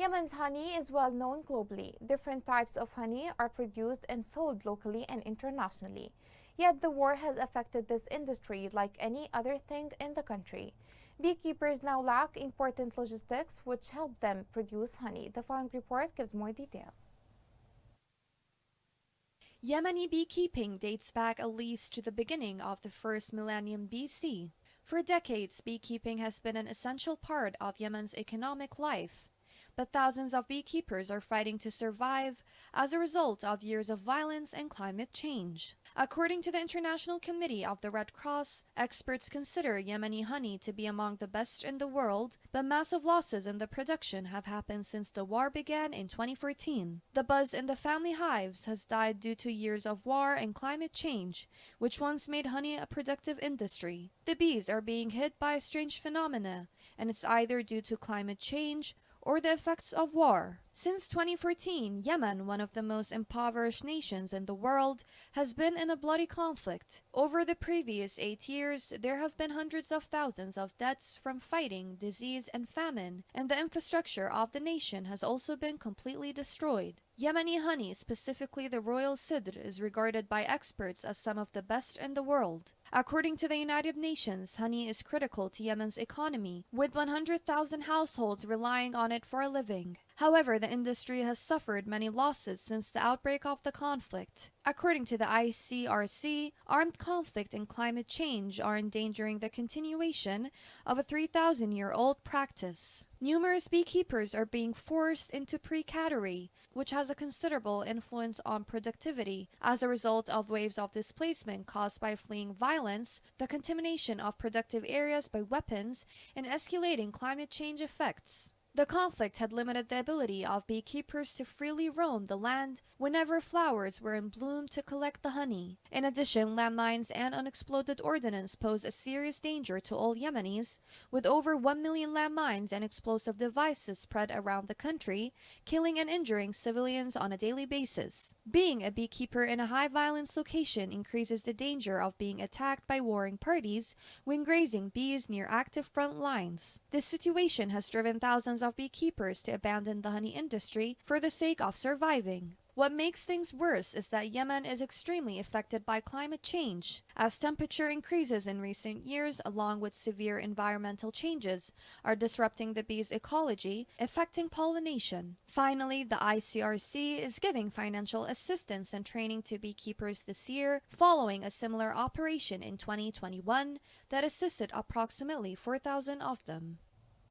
Yemen's honey is well known globally. Different types of honey are produced and sold locally and internationally. Yet the war has affected this industry like any other thing in the country. Beekeepers now lack important logistics which help them produce honey. The following report gives more details. Yemeni beekeeping dates back at least to the beginning of the first millennium BC. For decades, beekeeping has been an essential part of Yemen's economic life. But thousands of beekeepers are fighting to survive as a result of years of violence and climate change. According to the International Committee of the Red Cross, experts consider Yemeni honey to be among the best in the world, but massive losses in the production have happened since the war began in 2014. The buzz in the family hives has died due to years of war and climate change, which once made honey a productive industry. The bees are being hit by a strange phenomena, and it's either due to climate change or the effects of war. Since 2014, Yemen, one of the most impoverished nations in the world, has been in a bloody conflict. Over the previous 8 years, there have been hundreds of thousands of deaths from fighting, disease, and famine, and the infrastructure of the nation has also been completely destroyed. Yemeni honey, specifically the royal sidr, is regarded by experts as some of the best in the world. According to the United Nations, honey is critical to Yemen's economy, with 100,000 households relying on it for a living. However, the industry has suffered many losses since the outbreak of the conflict. According to the ICRC, armed conflict and climate change are endangering the continuation of a 3,000-year-old practice. Numerous beekeepers are being forced into precatory, which has a considerable influence on productivity as a result of waves of displacement caused by fleeing violence, the contamination of productive areas by weapons, and escalating climate change effects. The conflict had limited the ability of beekeepers to freely roam the land whenever flowers were in bloom to collect the honey. In addition, landmines and unexploded ordnance pose a serious danger to all Yemenis, with over 1 million landmines and explosive devices spread around the country, killing and injuring civilians on a daily basis. Being a beekeeper in a high-violence location increases the danger of being attacked by warring parties when grazing bees near active front lines. This situation has driven thousands of beekeepers to abandon the honey industry for the sake of surviving. What makes things worse is that Yemen is extremely affected by climate change, as temperature increases in recent years along with severe environmental changes are disrupting the bees' ecology, affecting pollination. Finally, the ICRC is giving financial assistance and training to beekeepers this year, following a similar operation in 2021 that assisted approximately 4,000 of them.